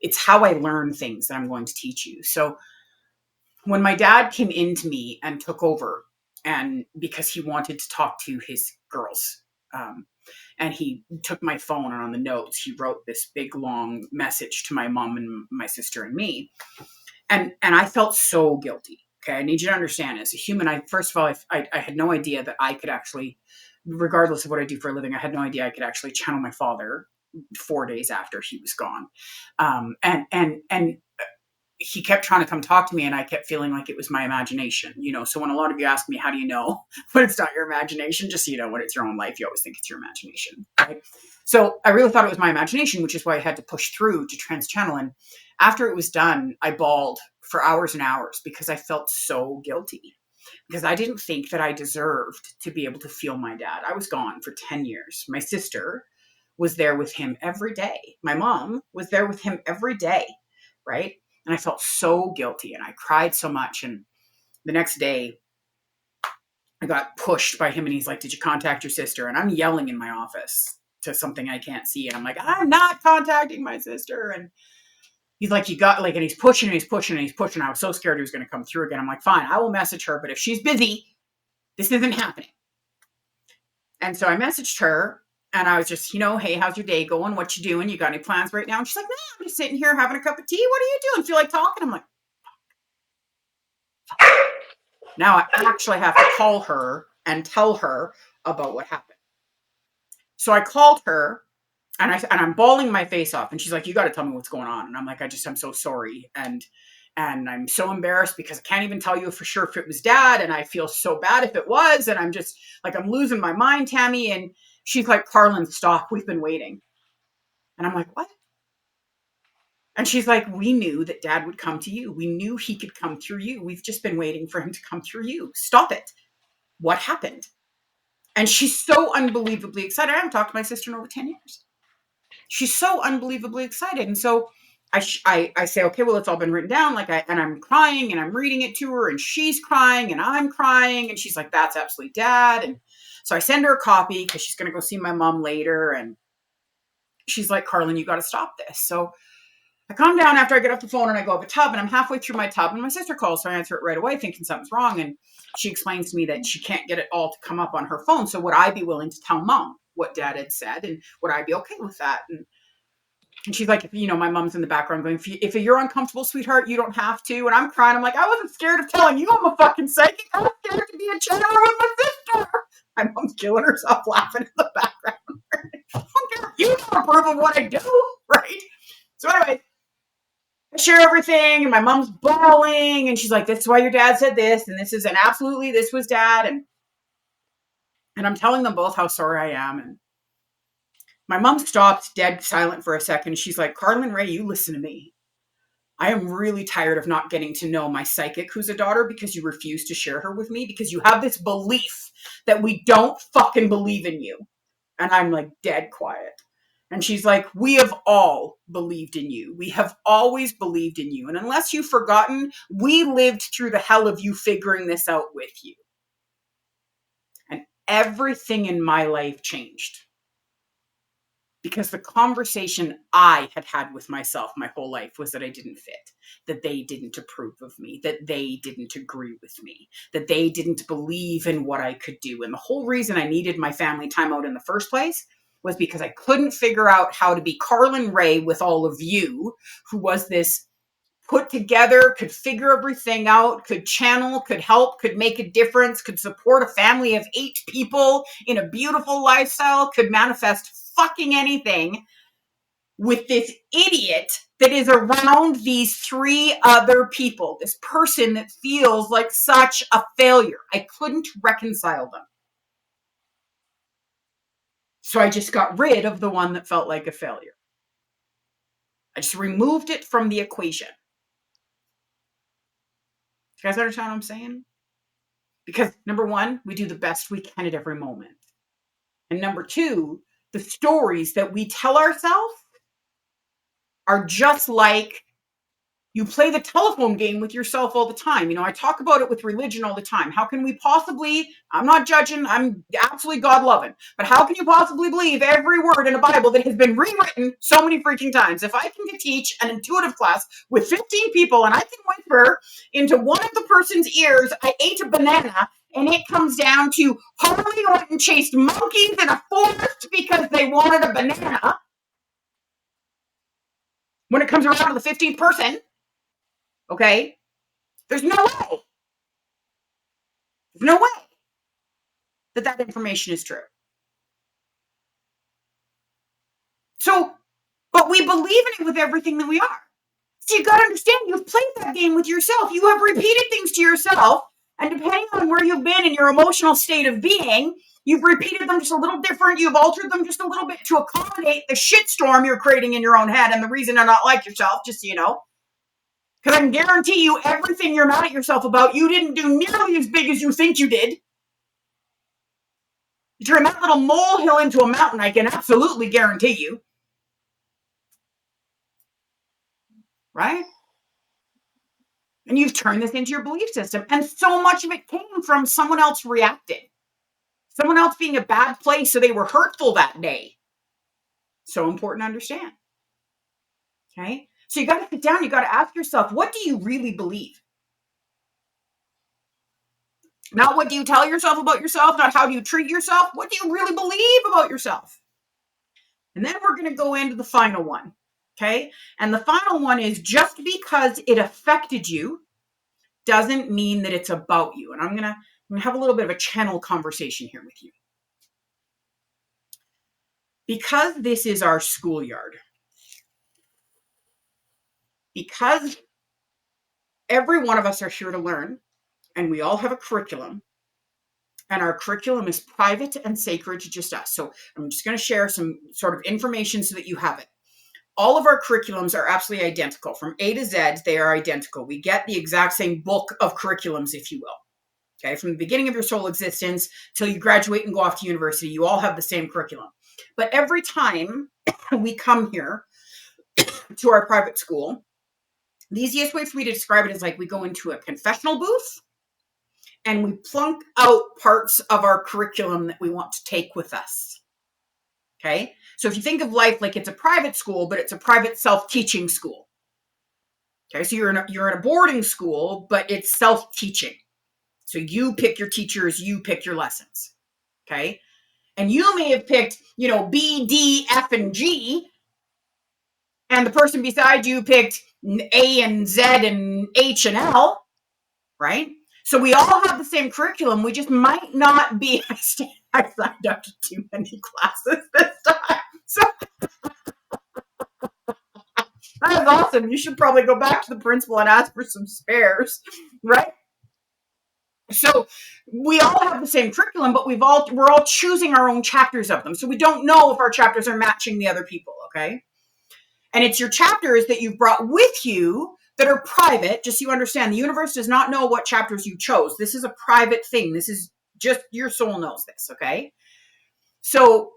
it's how I learn things that I'm going to teach you. So when my dad came into me and took over, and because he wanted to talk to his girls, and he took my phone, and on the notes, he wrote this big, long message to my mom and my sister and me. And I felt so guilty. Okay. I need you to understand, as a human, first of all, I had no idea that I could actually, regardless of what I do for a living, I had no idea I could actually channel my father 4 days after he was gone. And he kept trying to come talk to me, and I kept feeling like it was my imagination, So when a lot of you ask me, how do you know when it's not your imagination? Just so you know, when it's your own life, you always think it's your imagination, right? So I really thought it was my imagination, which is why I had to push through to trans-channel. And after it was done, I bawled for hours and hours because I felt so guilty, because I didn't think that I deserved to be able to feel my dad. I was gone for 10 years. My sister was there with him every day. My mom was there with him every day, right? And I felt so guilty, and I cried so much. And the next day, I got pushed by him, and he's like, "Did you contact your sister?" And I'm yelling in my office to something I can't see. And I'm like, "I'm not contacting my sister." And he's like, "You got," like, and he's pushing and he's pushing and he's pushing. I was so scared he was going to come through again. I'm like, "Fine, I will message her. But if she's busy, this isn't happening." And so I messaged her, and I was just, "Hey, how's your day going? What you doing? You got any plans right now?" And she's like, "No, I'm just sitting here having a cup of tea. What are you doing? Feel like talking?" I'm like, now I actually have to call her and tell her about what happened. So I called her, and I'm bawling my face off, and she's like, "You got to tell me what's going on." And I'm like, I'm so sorry. And I'm so embarrassed because I can't even tell you for sure if it was dad. And I feel so bad if it was. And I'm just like, I'm losing my mind, Tammy. And she's like, "Carlin, stop. We've been waiting." And I'm like, "What?" And she's like, "We knew that dad would come to you. We knew he could come through you. We've just been waiting for him to come through you. Stop it. What happened?" And she's so unbelievably excited. I haven't talked to my sister in over 10 years. She's so unbelievably excited. And so I say, "Okay, well, it's all been written down." And I'm crying, and I'm reading it to her, and she's crying, and I'm crying. And she's like, "That's absolutely dad." And so I send her a copy because she's going to go see my mom later. And she's like, "Carlin, you got to stop this." So I calm down after I get off the phone, and I go up a tub, and I'm halfway through my tub, and my sister calls, so I answer it right away thinking something's wrong. And she explains to me that she can't get it all to come up on her phone. So would I be willing to tell mom what dad had said, and would I be okay with that? And she's like, my mom's in the background going, if you're uncomfortable, sweetheart, you don't have to. And I'm crying. I'm like, I wasn't scared of telling you I'm a fucking psychic. I was scared to be a channeler with my sister. My mom's killing herself laughing in the background. I don't care if you don't approve of what I do, right? So anyway, I share everything, and my mom's bawling, and she's like, "This is why your dad said this, and this is, and absolutely, this was dad." And I'm telling them both how sorry I am. And my mom stopped dead silent for a second. She's like, "Carlin Ray, you listen to me. I am really tired of not getting to know my psychic who's a daughter because you refuse to share her with me because you have this belief that we don't fucking believe in you." And I'm like dead quiet. And she's like, "We have all believed in you. We have always believed in you. And unless you've forgotten, we lived through the hell of you figuring this out with you." And everything in my life changed. Because the conversation I had had with myself my whole life was that I didn't fit, that they didn't approve of me, that they didn't agree with me, that they didn't believe in what I could do. And the whole reason I needed my family timeout in the first place was because I couldn't figure out how to be Carlin Ray with all of you, who was this put together, could figure everything out, could channel, could help, could make a difference, could support a family of 8 people in a beautiful lifestyle, could manifest fucking anything with this idiot that is around these 3 other people, this person that feels like such a failure. I couldn't reconcile them. So I just got rid of the one that felt like a failure. I just removed it from the equation. You guys understand what I'm saying? Because number 1, we do the best we can at every moment. And number 2, the stories that we tell ourselves are just like you play the telephone game with yourself all the time. You know, I talk about it with religion all the time. How can we possibly, I'm not judging, I'm absolutely God-loving, but how can you possibly believe every word in the Bible that has been rewritten so many freaking times? If I can teach an intuitive class with 15 people and I can whisper into one of the person's ears, I ate a banana, and it comes down to Harley went and chased monkeys in a forest because they wanted a banana. When it comes around to the 15th person, okay, there's no way. There's no way that information is true. So, but we believe in it with everything that we are. So you got to understand, you've played that game with yourself. You have repeated things to yourself, and depending on where you've been in your emotional state of being, you've repeated them just a little different. You've altered them just a little bit to accommodate the shitstorm you're creating in your own head and the reason to not like yourself, just so you know. Because I can guarantee you everything you're mad at yourself about, you didn't do nearly as big as you think you did. You turn that little molehill into a mountain, I can absolutely guarantee you. Right? And you've turned this into your belief system. And so much of it came from someone else reacting. Someone else being a bad place, so they were hurtful that day. So important to understand. Okay? So you got to sit down, you got to ask yourself, what do you really believe? Not what do you tell yourself about yourself, not how do you treat yourself. What do you really believe about yourself? And then we're going to go into the final one. Okay? And the final one is, just because it affected you doesn't mean that it's about you. And I'm going to have a little bit of a channel conversation here with you. Because this is our schoolyard, because every one of us are here to learn, and we all have a curriculum, and our curriculum is private and sacred to just us. So I'm just going to share some sort of information so that you have it. All of our curriculums are absolutely identical. From A to Z, they are identical. We get the exact same book of curriculums, if you will. Okay, from the beginning of your soul existence till you graduate and go off to university, you all have the same curriculum. But every time we come here to our private school, the easiest way for me to describe it is like we go into a confessional booth and we plunk out parts of our curriculum that we want to take with us. Okay? So if you think of life like it's a private school, but it's a private self-teaching school. Okay? So you're in a boarding school, but it's self-teaching. So you pick your teachers, you pick your lessons. Okay? And you may have picked, B, D, F, and G, and the person beside you picked A and Z and H and L, right? So we all have the same curriculum. We just might not be. I signed up to too many classes this time. So that was awesome. You should probably go back to the principal and ask for some spares, right? So we all have the same curriculum, but we're all choosing our own chapters of them. So we don't know if our chapters are matching the other people, okay? And it's your chapters that you've brought with you that are private. Just so you understand, the universe does not know what chapters you chose. This is a private thing. This is just your soul knows this, okay? So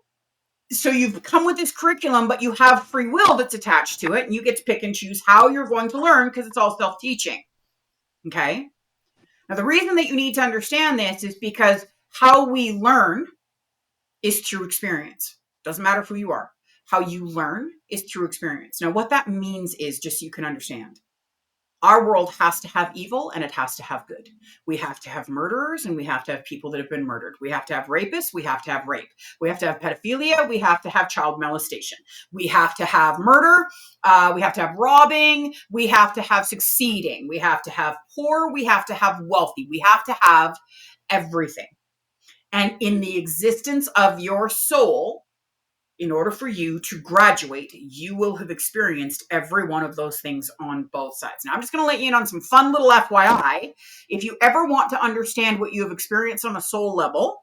you've come with this curriculum, but you have free will that's attached to it, and you get to pick and choose how you're going to learn because it's all self-teaching, okay? Now, the reason that you need to understand this is because how we learn is through experience. Doesn't matter who you are. How you learn is through experience. Now, what that means is, just so you can understand, Our world has to have evil and it has to have good. We have to have murderers and we have to have people that have been murdered. We have to have rapists. We have to have rape. We have to have pedophilia. We have to have child molestation. We have to have murder. We have to have robbing. We have to have succeeding. We have to have poor. We have to have wealthy. We have to have everything. And in the existence of your soul, in order for you to graduate, you will have experienced every one of those things on both sides. Now, I'm just going to let you in on some fun little FYI. If you ever want to understand what you have experienced on a soul level,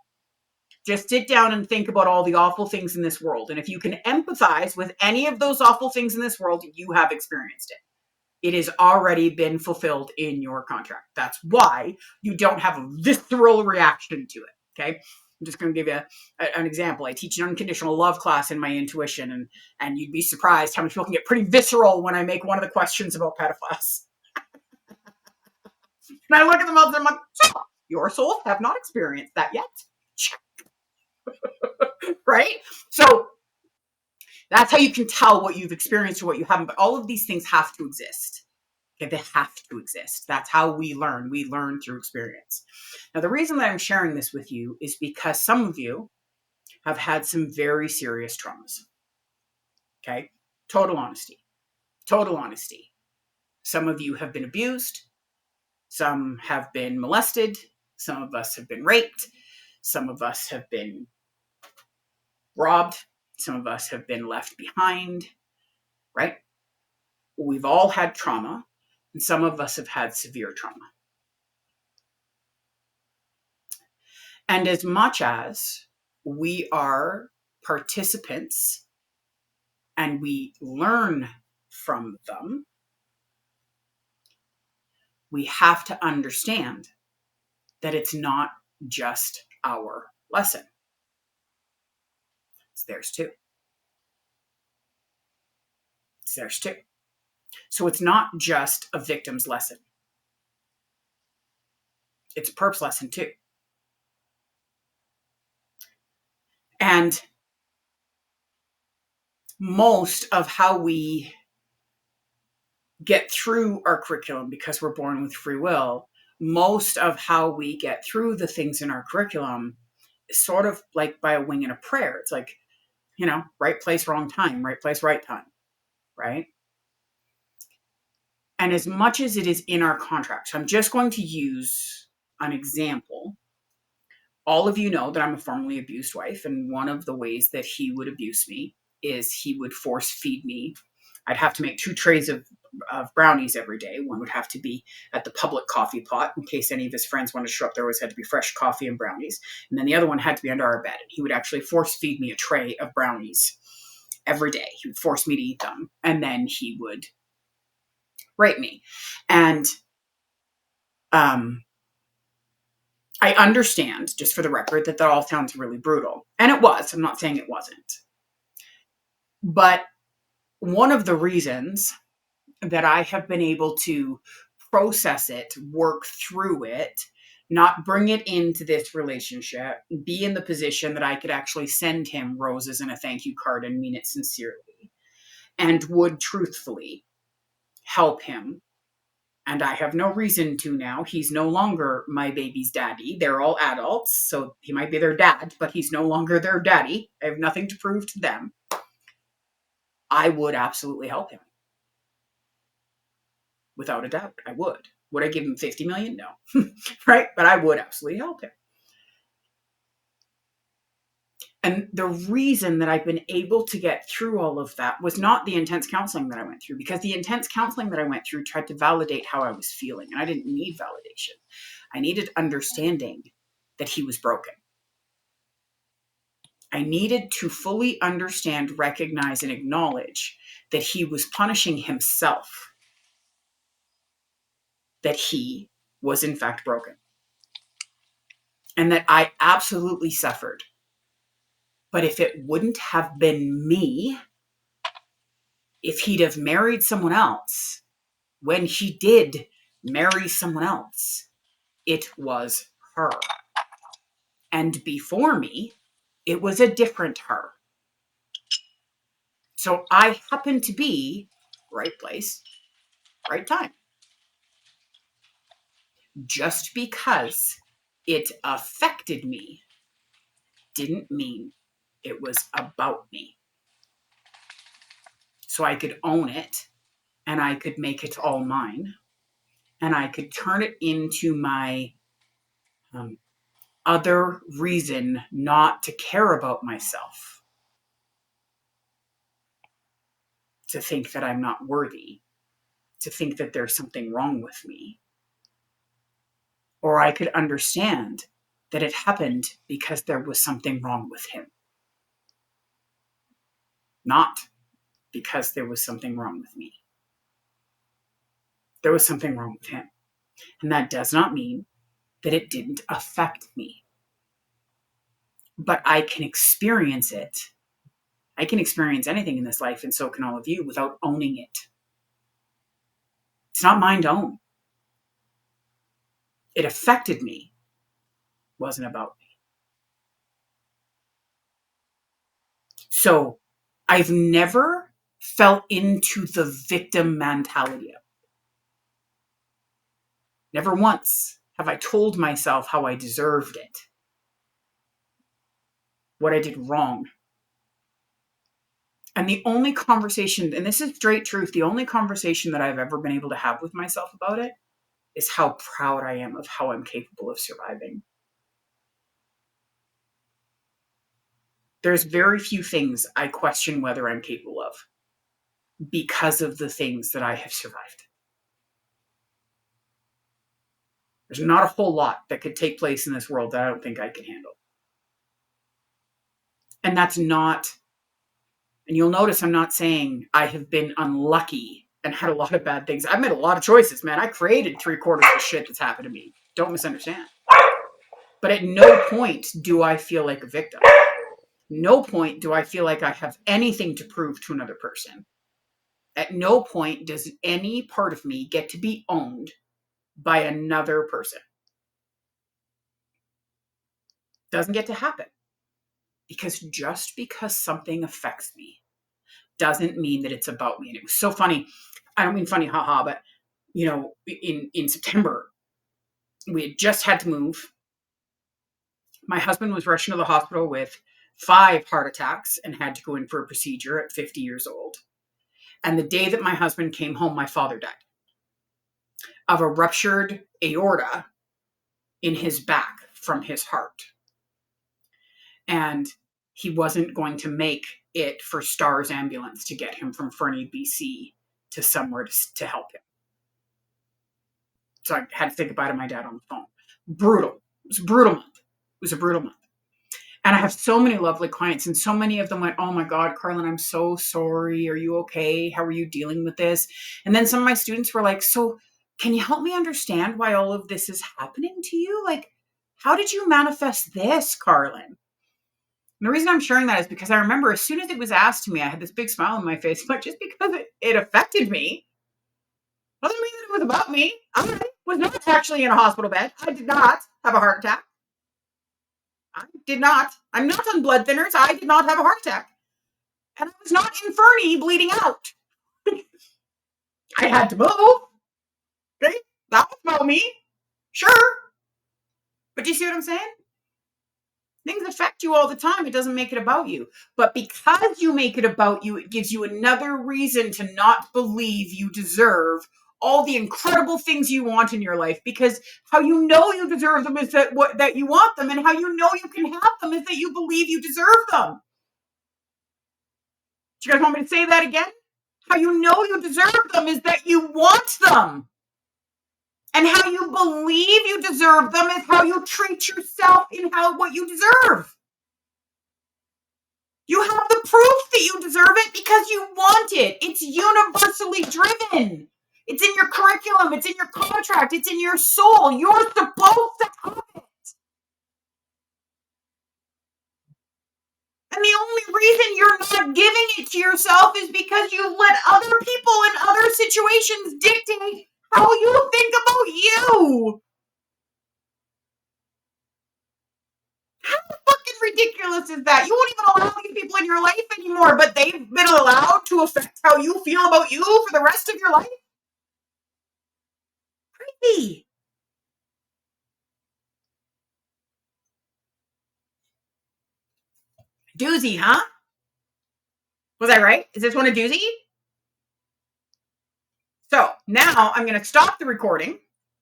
just sit down and think about all the awful things in this world. And if you can empathize with any of those awful things in this world, you have experienced it. It has already been fulfilled in your contract. That's why you don't have a visceral reaction to it. Okay. I'm just going to give you an example. I teach an unconditional love class in my intuition, and you'd be surprised how many people can get pretty visceral when I make one of the questions about pedophiles. And I look at them all and I'm like, your soul have not experienced that yet. Right? So that's how you can tell what you've experienced or what you haven't. But all of these things have to exist. Okay, they have to exist. That's how we learn. We learn through experience. Now, the reason that I'm sharing this with you is because some of you have had some very serious traumas. Okay, total honesty. Total honesty. Some of you have been abused. Some have been molested. Some of us have been raped. Some of us have been robbed. Some of us have been left behind, right? We've all had trauma, and some of us have had severe trauma. And as much as we are participants and we learn from them, we have to understand that it's not just our lesson. It's theirs too. It's theirs too. So it's not just a victim's lesson. It's a perp's lesson too. And most of how we get through our curriculum, because we're born with free will, most of how we get through the things in our curriculum is sort of like by a wing and a prayer. It's like, right place, wrong time, right place, right time, right? And as much as it is in our contract, so I'm just going to use an example. All of you know that I'm a formerly abused wife, and one of the ways that he would abuse me is he would force feed me. I'd have to make 2 trays of brownies every day. One would have to be at the public coffee pot in case any of his friends wanted to show up. There always had to be fresh coffee and brownies. And then the other one had to be under our bed. And he would actually force feed me a tray of brownies every day. He would force me to eat them. And then he would rape me. And I understand, just for the record, that all sounds really brutal. And it was. I'm not saying it wasn't. But one of the reasons that I have been able to process it, work through it, not bring it into this relationship, be in the position that I could actually send him roses and a thank you card and mean it sincerely, and would truthfully help him. And I have no reason to now. He's no longer my baby's daddy. They're all adults, so he might be their dad, but he's no longer their daddy. I have nothing to prove to them. I would absolutely help him. Without a doubt, I would. Would I give him 50 million? No. Right? But I would absolutely help him. And the reason that I've been able to get through all of that was not the intense counseling that I went through, because the intense counseling that I went through tried to validate how I was feeling. And I didn't need validation. I needed understanding that he was broken. I needed to fully understand, recognize, and acknowledge that he was punishing himself, that he was in fact broken, and that I absolutely suffered. But if it wouldn't have been me, if he'd have married someone else, when he did marry someone else, it was her. And before me, it was a different her. So I happened to be right place, right time. just because it affected me didn't mean it was about me. So I could own it and I could make it all mine and I could turn it into my other reason not to care about myself, to think that I'm not worthy, to think that there's something wrong with me. Or I could understand that it happened because there was something wrong with him, not because there was something wrong with me. There was something wrong with him. And that does not mean that it didn't affect me. But I can experience it. I can experience anything in this life, and so can all of you, without owning it. It's not mine to own. It affected me. It wasn't about me. So I've never fell into the victim mentality. Never once have I told myself how I deserved it, what I did wrong. And the only conversation, and this is straight truth, the only conversation that I've ever been able to have with myself about it is how proud I am of how I'm capable of surviving. There's very few things I question whether I'm capable of because of the things that I have survived. There's not a whole lot that could take place in this world that I don't think I can handle. And that's not, and you'll notice I'm not saying I have been unlucky and had a lot of bad things. I've made a lot of choices, man. I created 3/4 of the shit that's happened to me. Don't misunderstand. But at no point do I feel like a victim. No point do I feel like I have anything to prove to another person. At no point does any part of me get to be owned by another person. Doesn't get to happen. Because just because something affects me doesn't mean that it's about me. And it was so funny. I don't mean funny, haha, but in September, we had just had to move. My husband was rushed into the hospital with 5 heart attacks and had to go in for a procedure at 50 years old. And the day that my husband came home, my father died of a ruptured aorta in his back from his heart. And he wasn't going to make it for Stars Ambulance to get him from Fernie, BC to somewhere to help him. So I had to say goodbye to my dad on the phone. Brutal. It was a brutal month. It was a brutal month. And I have so many lovely clients, and so many of them went, "Oh my God, Carlin, I'm so sorry. Are you okay? How are you dealing with this?" And then some of my students were like, "So can you help me understand why all of this is happening to you? Like, how did you manifest this, Carlin?" And the reason I'm sharing that is because I remember as soon as it was asked to me, I had this big smile on my face, but just because it affected me, doesn't mean that it was about me. I was not actually in a hospital bed. I did not have a heart attack. I did not. I'm not on blood thinners. I did not have a heart attack. And I was not in Fernie bleeding out. I had to move. Okay? That was about me. Sure. But do you see what I'm saying? Things affect you all the time. It doesn't make it about you. But because you make it about you, it gives you another reason to not believe you deserve all the incredible things you want in your life, because how you know you deserve them is that you want them, and how you know you can have them is that you believe you deserve them. Do you guys want me to say that again? How you know you deserve them is that you want them. And how you believe you deserve them is how you treat yourself in what you deserve. You have the proof that you deserve it because you want it. It's universally driven. It's in your curriculum. It's in your contract. It's in your soul. You're supposed to have it. And the only reason you're not giving it to yourself is because you let other people in other situations dictate how you think about you. How fucking ridiculous is that? You won't even allow these people in your life anymore, but they've been allowed to affect how you feel about you for the rest of your life? Crazy. Doozy, huh? Was I right? Is this one a doozy? So now I'm going to stop the recording.